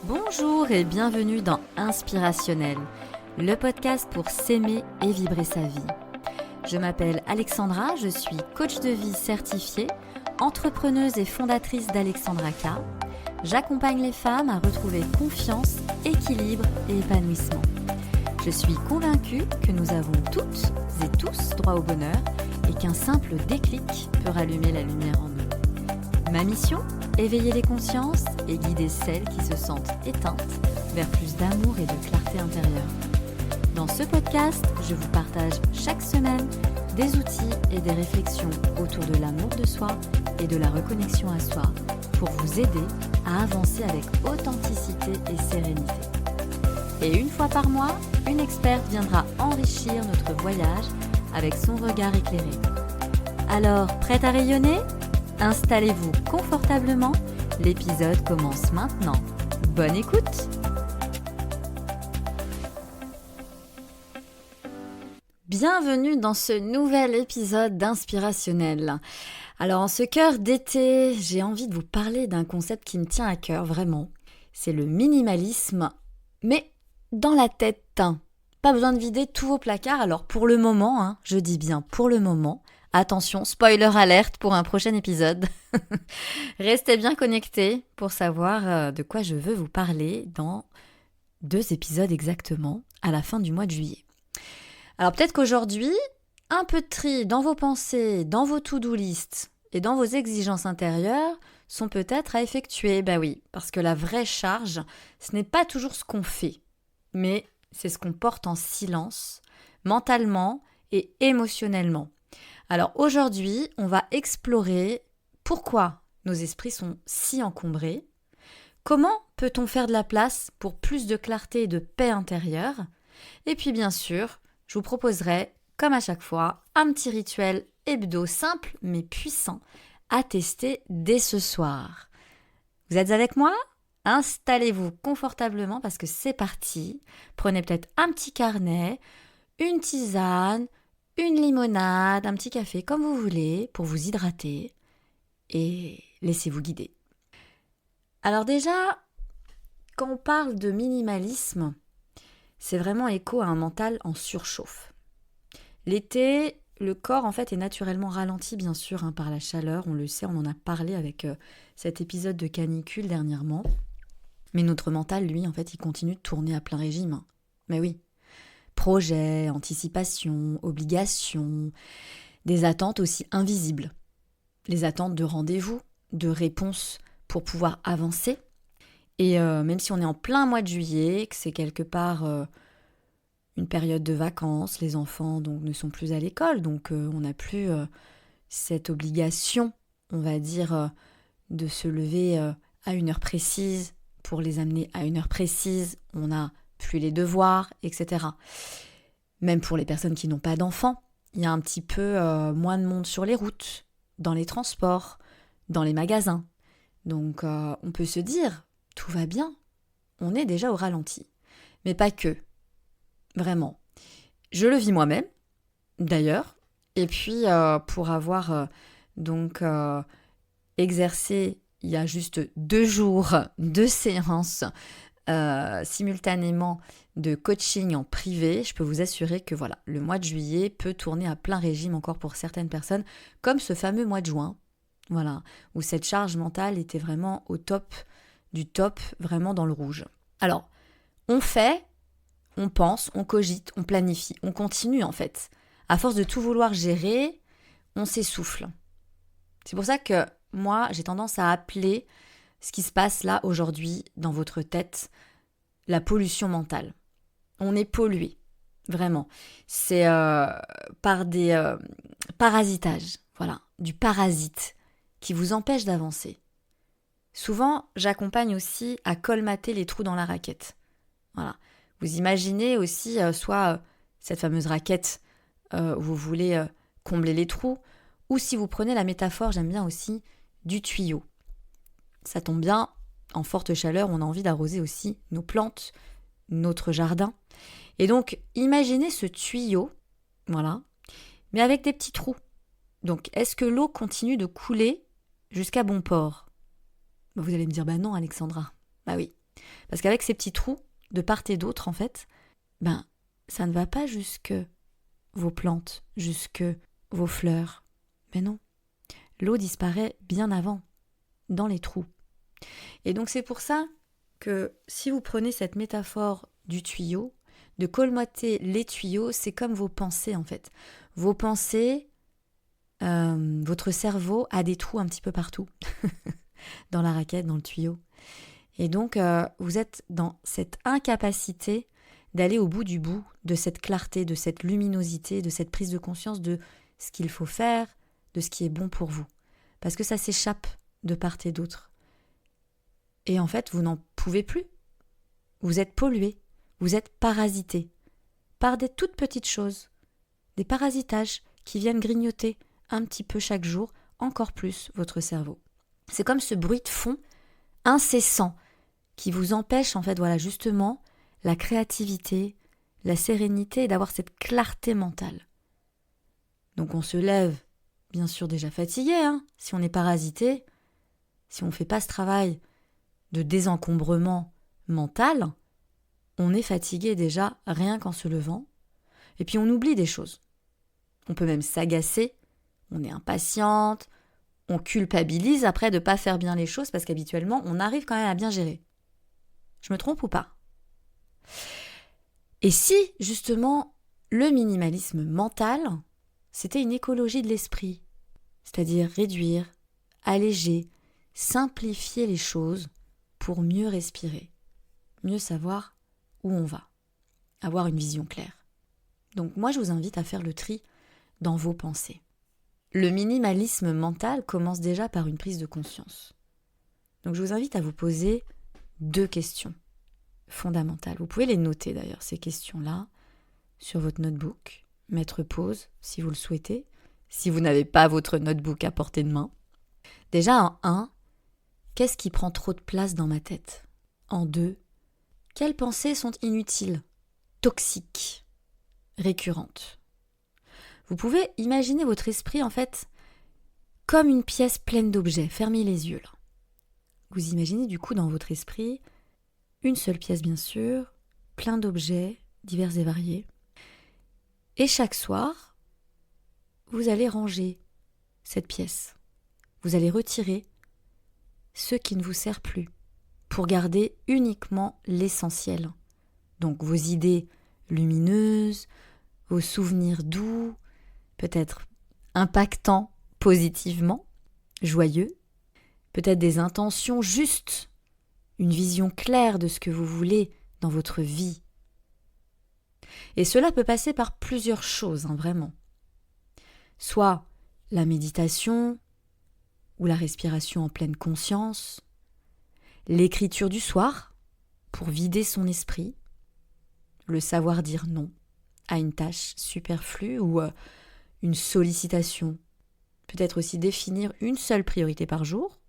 Bonjour et bienvenue dans Inspirationnel, le podcast pour s'aimer et vibrer sa vie. Je m'appelle Alexandra, je suis coach de vie certifiée, entrepreneuse et fondatrice d'Alexandra K. J'accompagne les femmes à retrouver confiance, équilibre et épanouissement. Je suis convaincue que nous avons toutes et tous droit au bonheur et qu'un simple déclic peut rallumer la lumière en nous. Ma mission ? Éveiller les consciences et guider celles qui se sentent éteintes vers plus d'amour et de clarté intérieure. Dans ce podcast, je vous partage chaque semaine des outils et des réflexions autour de l'amour de soi et de la reconnexion à soi pour vous aider à avancer avec authenticité et sérénité. Et une fois par mois, une experte viendra enrichir notre voyage avec son regard éclairé. Alors, prête à rayonner ? Installez-vous confortablement, l'épisode commence maintenant. Bonne écoute! Bienvenue dans ce nouvel épisode d'Inspirationnel. Alors en ce cœur d'été, j'ai envie de vous parler d'un concept qui me tient à cœur vraiment. C'est le minimalisme, mais dans la tête. Pas besoin de vider tous vos placards, alors pour le moment, je dis bien pour le moment, attention, spoiler alerte pour un prochain épisode. Restez bien connectés pour savoir de quoi je veux vous parler dans 2 épisodes exactement, à la fin du mois de juillet. Alors peut-être qu'aujourd'hui, un peu de tri dans vos pensées, dans vos to-do list et dans vos exigences intérieures sont peut-être à effectuer. Ben oui, parce que la vraie charge, ce n'est pas toujours ce qu'on fait, mais c'est ce qu'on porte en silence, mentalement et émotionnellement. Alors aujourd'hui, on va explorer pourquoi nos esprits sont si encombrés, comment peut-on faire de la place pour plus de clarté et de paix intérieure, et puis bien sûr, je vous proposerai, comme à chaque fois, un petit rituel hebdo simple mais puissant à tester dès ce soir. Vous êtes avec moi ? Installez-vous confortablement parce que c'est parti. Prenez peut-être un petit carnet, une tisane, une limonade, un petit café, comme vous voulez, pour vous hydrater et laissez-vous guider. Alors déjà, quand on parle de minimalisme, c'est vraiment écho à un mental en surchauffe. L'été, le corps en fait est naturellement ralenti bien sûr par la chaleur, on le sait, on en a parlé avec cet épisode de canicule dernièrement. Mais notre mental, lui, en fait, il continue de tourner à plein régime. Mais oui. Projets, anticipations, obligations, des attentes aussi invisibles. Les attentes de rendez-vous, de réponses pour pouvoir avancer. Et même si on est en plein mois de juillet, que c'est quelque part une période de vacances, les enfants donc ne sont plus à l'école, donc on n'a plus cette obligation, on va dire, de se lever à une heure précise, pour les amener à une heure précise, on n'a plus les devoirs, etc. Même pour les personnes qui n'ont pas d'enfants, il y a un petit peu moins de monde sur les routes, dans les transports, dans les magasins. Donc on peut se dire, tout va bien, on est déjà au ralenti. Mais pas que, vraiment. Je le vis moi-même, d'ailleurs, et puis pour avoir exercé il y a juste 2 jours, 2 séances simultanément de coaching en privé, je peux vous assurer que voilà, le mois de juillet peut tourner à plein régime encore pour certaines personnes, comme ce fameux mois de juin, voilà, où cette charge mentale était vraiment au top du top, vraiment dans le rouge. Alors, on fait, on pense, on cogite, on planifie, on continue en fait. À force de tout vouloir gérer, on s'essouffle. C'est pour ça que moi, j'ai tendance à appeler ce qui se passe là aujourd'hui dans votre tête la pollution mentale. On est pollué, vraiment. C'est par des parasitages, voilà, du parasite qui vous empêche d'avancer. Souvent, j'accompagne aussi à colmater les trous dans la raquette. Voilà. Vous imaginez aussi soit cette fameuse raquette où vous voulez combler les trous, ou si vous prenez la métaphore, j'aime bien aussi, du tuyau. Ça tombe bien, en forte chaleur, on a envie d'arroser aussi nos plantes, notre jardin. Et donc, imaginez ce tuyau, voilà, mais avec des petits trous. Donc, est-ce que l'eau continue de couler jusqu'à bon port ? Vous allez me dire, non Alexandra. Bah oui, Parce qu'avec ces petits trous, de part et d'autre, en fait, ça ne va pas jusque vos plantes, jusque vos fleurs. Mais non, l'eau disparaît bien avant, dans les trous. Et donc c'est pour ça que si vous prenez cette métaphore du tuyau, de colmater les tuyaux, c'est comme vos pensées en fait. Vos pensées, votre cerveau a des trous un petit peu partout, dans la raquette, dans le tuyau. Et donc vous êtes dans cette incapacité d'aller au bout du bout de cette clarté, de cette luminosité, de cette prise de conscience de ce qu'il faut faire, de ce qui est bon pour vous. Parce que ça s'échappe de part et d'autre. Et en fait, vous n'en pouvez plus. Vous êtes pollué, vous êtes parasité par des toutes petites choses, des parasitages qui viennent grignoter un petit peu chaque jour, encore plus votre cerveau. C'est comme ce bruit de fond incessant qui vous empêche en fait, justement, la créativité, la sérénité et d'avoir cette clarté mentale. Donc on se lève, bien sûr déjà fatigué, si on est parasité, si on ne fait pas ce travail de désencombrement mental, on est fatigué déjà rien qu'en se levant, et puis on oublie des choses. On peut même s'agacer, on est impatiente, on culpabilise après de ne pas faire bien les choses parce qu'habituellement on arrive quand même à bien gérer. Je me trompe ou pas ? Et si, justement, le minimalisme mental, c'était une écologie de l'esprit, c'est-à-dire réduire, alléger, simplifier les choses pour mieux respirer, mieux savoir où on va, avoir une vision claire. Donc moi, je vous invite à faire le tri dans vos pensées. Le minimalisme mental commence déjà par une prise de conscience. Donc je vous invite à vous poser 2 questions fondamentales. Vous pouvez les noter d'ailleurs, ces questions-là, sur votre notebook, mettre pause si vous le souhaitez, si vous n'avez pas votre notebook à portée de main. Déjà en 1, qu'est-ce qui prend trop de place dans ma tête ? En 2, quelles pensées sont inutiles, toxiques, récurrentes ? Vous pouvez imaginer votre esprit en fait comme une pièce pleine d'objets. Fermez les yeux là. Vous imaginez du coup dans votre esprit une seule pièce bien sûr, plein d'objets divers et variés. Et chaque soir, vous allez ranger cette pièce. Vous allez retirer ce qui ne vous sert plus pour garder uniquement l'essentiel. Donc vos idées lumineuses, vos souvenirs doux, peut-être impactants positivement, joyeux, peut-être des intentions justes, une vision claire de ce que vous voulez dans votre vie. Et cela peut passer par plusieurs choses, vraiment. Soit la méditation ou la respiration en pleine conscience, l'écriture du soir pour vider son esprit, le savoir dire non à une tâche superflue ou une sollicitation. Peut-être aussi définir une seule priorité par jour,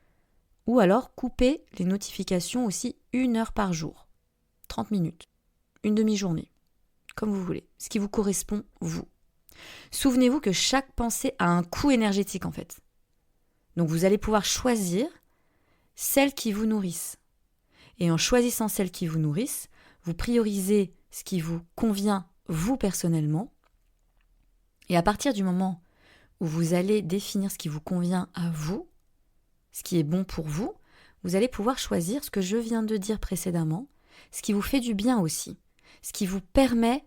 ou alors couper les notifications aussi 1 heure par jour, 30 minutes, une demi-journée, comme vous voulez, ce qui vous correspond, vous. Souvenez-vous que chaque pensée a un coût énergétique en fait. Donc vous allez pouvoir choisir celles qui vous nourrissent. Et en choisissant celles qui vous nourrissent, vous priorisez ce qui vous convient vous personnellement. Et à partir du moment où vous allez définir ce qui vous convient à vous, ce qui est bon pour vous, vous allez pouvoir choisir ce que je viens de dire précédemment, ce qui vous fait du bien aussi, ce qui vous permet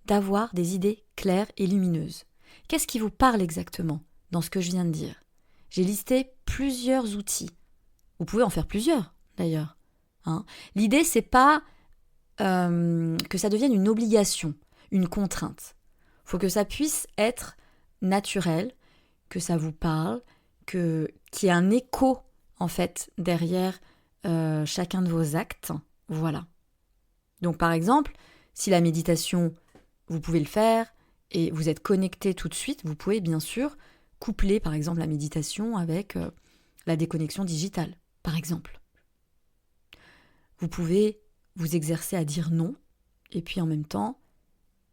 d'avoir des idées claires et lumineuses. Qu'est-ce qui vous parle exactement dans ce que je viens de dire ? J'ai listé plusieurs outils. Vous pouvez en faire plusieurs, d'ailleurs. L'idée, c'est pas que ça devienne une obligation, une contrainte. Il faut que ça puisse être naturel, que ça vous parle, qu'il y ait un écho, en fait, derrière chacun de vos actes. Voilà. Donc, par exemple, si la méditation, vous pouvez le faire et vous êtes connecté tout de suite, vous pouvez bien sûr coupler, par exemple, la méditation avec la déconnexion digitale, par exemple. Vous pouvez vous exercer à dire non et puis en même temps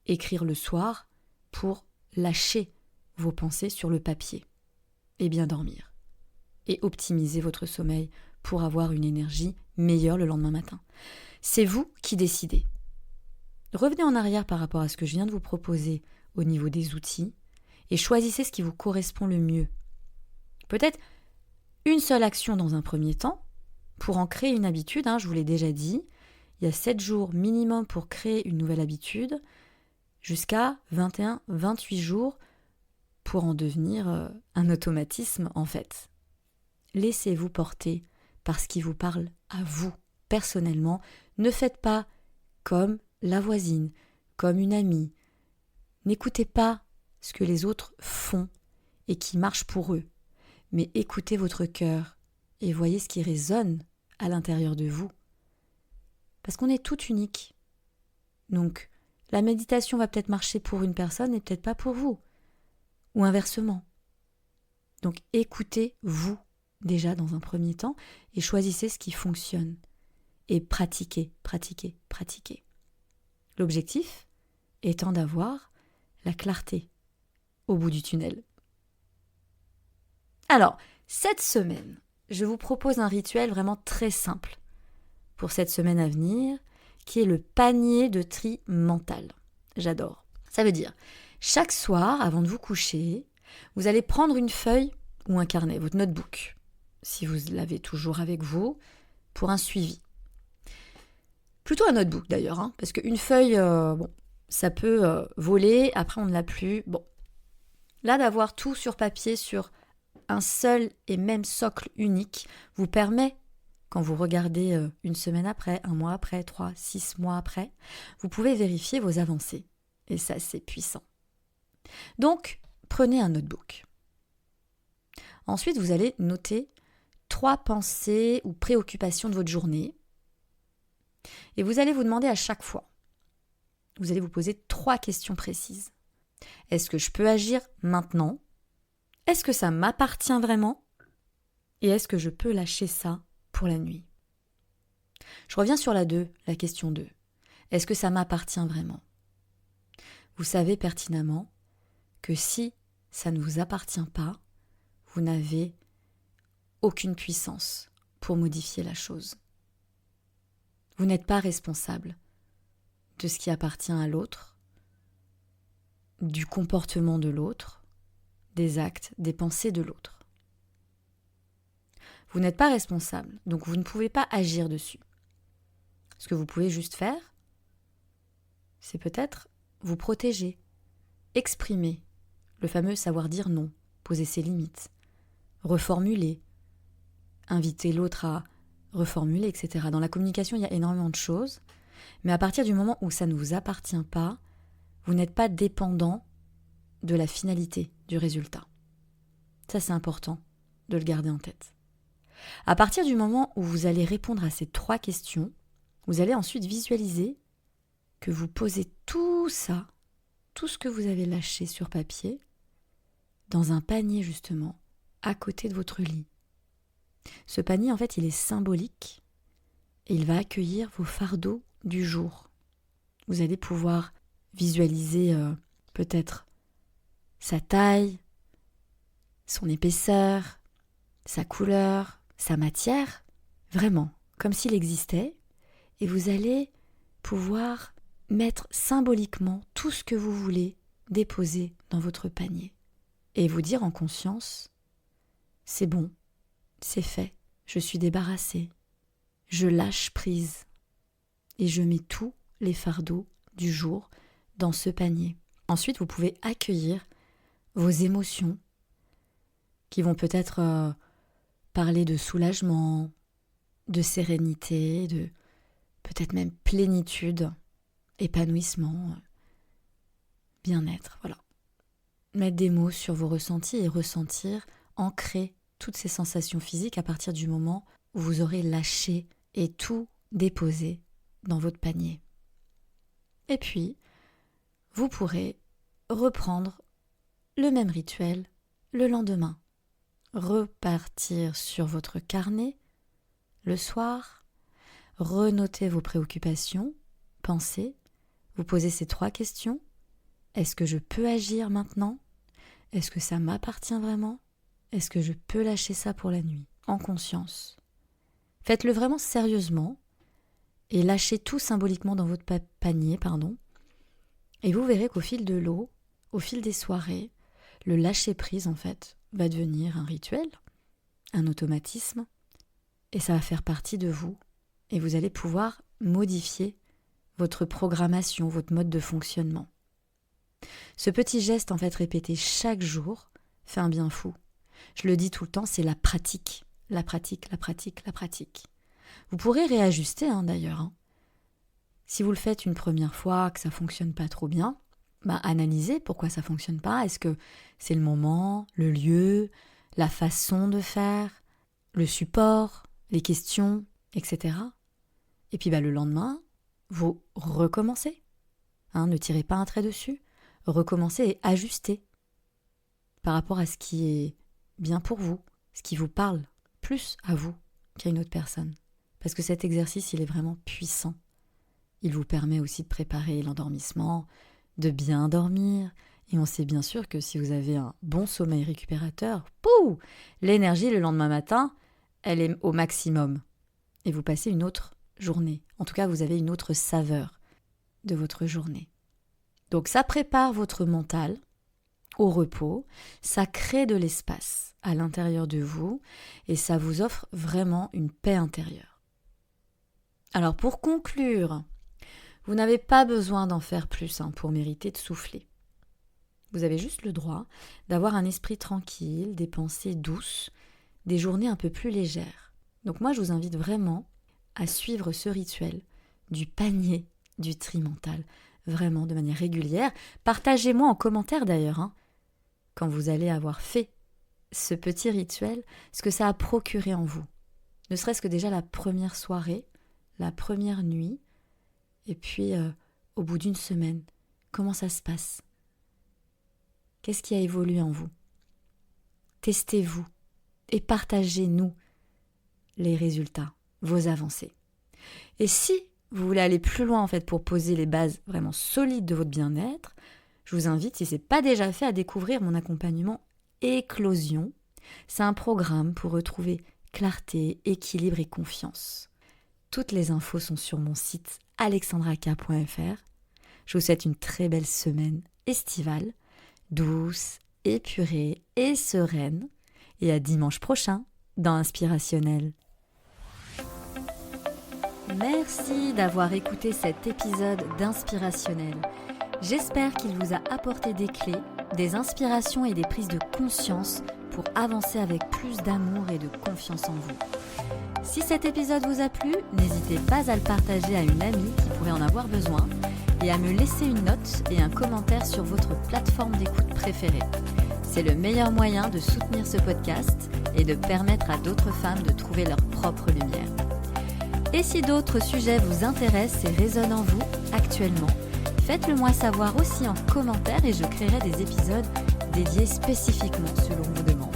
écrire le soir pour lâcher vos pensées sur le papier et bien dormir et optimiser votre sommeil pour avoir une énergie meilleure le lendemain matin. C'est vous qui décidez. Revenez en arrière par rapport à ce que je viens de vous proposer au niveau des outils et choisissez ce qui vous correspond le mieux. Peut-être une seule action dans un premier temps pour en créer une habitude, je vous l'ai déjà dit. Il y a 7 jours minimum pour créer une nouvelle habitude, jusqu'à 21, 28 jours pour en devenir un automatisme en fait. Laissez-vous porter par ce qui vous parle à vous, personnellement. Ne faites pas comme la voisine, comme une amie. N'écoutez pas ce que les autres font et qui marche pour eux, mais écoutez votre cœur et voyez ce qui résonne à l'intérieur de vous. Parce qu'on est toutes uniques. Donc, la méditation va peut-être marcher pour une personne et peut-être pas pour vous. Ou inversement. Donc, écoutez-vous déjà dans un premier temps et choisissez ce qui fonctionne. Et pratiquez, pratiquez, pratiquez. L'objectif étant d'avoir la clarté au bout du tunnel. Alors, cette semaine, je vous propose un rituel vraiment très simple pour cette semaine à venir, qui est le panier de tri mental. J'adore. Ça veut dire, chaque soir, avant de vous coucher, vous allez prendre une feuille ou un carnet, votre notebook, si vous l'avez toujours avec vous, pour un suivi. Plutôt un notebook d'ailleurs, parce qu'une feuille, ça peut voler, après on ne l'a plus. Bon, là d'avoir tout sur papier, sur un seul et même socle unique, vous permet, quand vous regardez une semaine après, un mois après, 3, 6 mois après, vous pouvez vérifier vos avancées. Et ça, c'est puissant. Donc, prenez un notebook. Ensuite, vous allez noter 3 pensées ou préoccupations de votre journée. Et vous allez vous demander à chaque fois, vous allez vous poser 3 questions précises. Est-ce que je peux agir maintenant ? Est-ce que ça m'appartient vraiment ? Et est-ce que je peux lâcher ça pour la nuit ? Je reviens sur la question 2. Est-ce que ça m'appartient vraiment ? Vous savez pertinemment que si ça ne vous appartient pas, vous n'avez aucune puissance pour modifier la chose. Vous n'êtes pas responsable de ce qui appartient à l'autre, du comportement de l'autre, des actes, des pensées de l'autre. Vous n'êtes pas responsable, donc vous ne pouvez pas agir dessus. Ce que vous pouvez juste faire, c'est peut-être vous protéger, exprimer le fameux savoir dire non, poser ses limites, reformuler, inviter l'autre à reformuler, etc. Dans la communication, il y a énormément de choses, mais à partir du moment où ça ne vous appartient pas, vous n'êtes pas dépendant de la finalité du résultat. Ça, c'est important de le garder en tête. À partir du moment où vous allez répondre à ces 3 questions, vous allez ensuite visualiser que vous posez tout ça, tout ce que vous avez lâché sur papier, dans un panier justement, à côté de votre lit. Ce panier, en fait, il est symbolique et il va accueillir vos fardeaux du jour. Vous allez pouvoir visualiser peut-être sa taille, son épaisseur, sa couleur, sa matière, vraiment, comme s'il existait, et vous allez pouvoir mettre symboliquement tout ce que vous voulez déposer dans votre panier et vous dire en conscience, c'est bon, c'est fait, je suis débarrassée, je lâche prise et je mets tous les fardeaux du jour dans ce panier. Ensuite, vous pouvez accueillir vos émotions qui vont peut-être parler de soulagement, de sérénité, de peut-être même plénitude, épanouissement, bien-être, voilà. Mettre des mots sur vos ressentis et ressentir, ancrer toutes ces sensations physiques à partir du moment où vous aurez lâché et tout déposé dans votre panier. Et puis, vous pourrez reprendre le même rituel le lendemain. Repartir sur votre carnet le soir, renoter vos préoccupations, pensez, vous posez ces 3 questions. Est-ce que je peux agir maintenant ? Est-ce que ça m'appartient vraiment ? Est-ce que je peux lâcher ça pour la nuit ? En conscience. Faites-le vraiment sérieusement et lâchez tout symboliquement dans votre panier, et vous verrez qu'au fil de l'eau, au fil des soirées, le lâcher-prise, en fait, va devenir un rituel, un automatisme, et ça va faire partie de vous, et vous allez pouvoir modifier votre programmation, votre mode de fonctionnement. Ce petit geste, en fait, répété chaque jour, fait un bien fou. Je le dis tout le temps, c'est la pratique. La pratique. Vous pourrez réajuster, d'ailleurs. Si vous le faites une première fois, que ça ne fonctionne pas trop bien, analysez pourquoi ça ne fonctionne pas. Est-ce que c'est le moment, le lieu, la façon de faire, le support, les questions, etc. Et puis le lendemain, vous recommencez. Ne tirez pas un trait dessus. Recommencez et ajustez par rapport à ce qui est bien pour vous, ce qui vous parle plus à vous qu'à une autre personne. Parce que cet exercice, il est vraiment puissant. Il vous permet aussi de préparer l'endormissement, de bien dormir. Et on sait bien sûr que si vous avez un bon sommeil récupérateur, l'énergie le lendemain matin, elle est au maximum. Et vous passez une autre journée. En tout cas, vous avez une autre saveur de votre journée. Donc ça prépare votre mental au repos, ça crée de l'espace à l'intérieur de vous et ça vous offre vraiment une paix intérieure. Alors pour conclure, vous n'avez pas besoin d'en faire plus pour mériter de souffler. Vous avez juste le droit d'avoir un esprit tranquille, des pensées douces, des journées un peu plus légères. Donc moi je vous invite vraiment à suivre ce rituel du panier du tri mental, vraiment de manière régulière. Partagez-moi en commentaire d'ailleurs, quand vous allez avoir fait ce petit rituel, ce que ça a procuré en vous. Ne serait-ce que déjà la première soirée, la première nuit, et puis au bout d'une semaine, comment ça se passe? Qu'est-ce qui a évolué en vous? Testez-vous et partagez-nous les résultats, vos avancées. Et si vous voulez aller plus loin pour poser les bases vraiment solides de votre bien-être, je vous invite, si ce n'est pas déjà fait, à découvrir mon accompagnement Éclosion. C'est un programme pour retrouver clarté, équilibre et confiance. Toutes les infos sont sur mon site alexandraka.fr. Je vous souhaite une très belle semaine estivale, douce, épurée et sereine. Et à dimanche prochain dans Inspirationnel. Merci d'avoir écouté cet épisode d'Inspirationnel. J'espère qu'il vous a apporté des clés, des inspirations et des prises de conscience pour avancer avec plus d'amour et de confiance en vous. Si cet épisode vous a plu, n'hésitez pas à le partager à une amie qui pourrait en avoir besoin et à me laisser une note et un commentaire sur votre plateforme d'écoute préférée. C'est le meilleur moyen de soutenir ce podcast et de permettre à d'autres femmes de trouver leur propre lumière. Et si d'autres sujets vous intéressent et résonnent en vous actuellement, faites-le moi savoir aussi en commentaire et je créerai des épisodes dédiés spécifiquement selon vos demandes.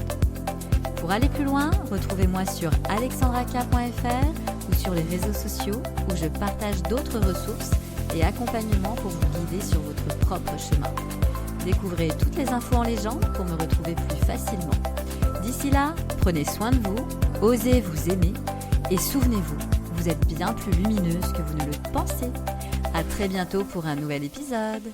Pour aller plus loin, retrouvez-moi sur alexandraka.fr ou sur les réseaux sociaux où je partage d'autres ressources et accompagnements pour vous guider sur votre propre chemin. Découvrez toutes les infos en légende pour me retrouver plus facilement. D'ici là, prenez soin de vous, osez vous aimer et souvenez-vous, vous êtes bien plus lumineuse que vous ne le pensez. À très bientôt pour un nouvel épisode.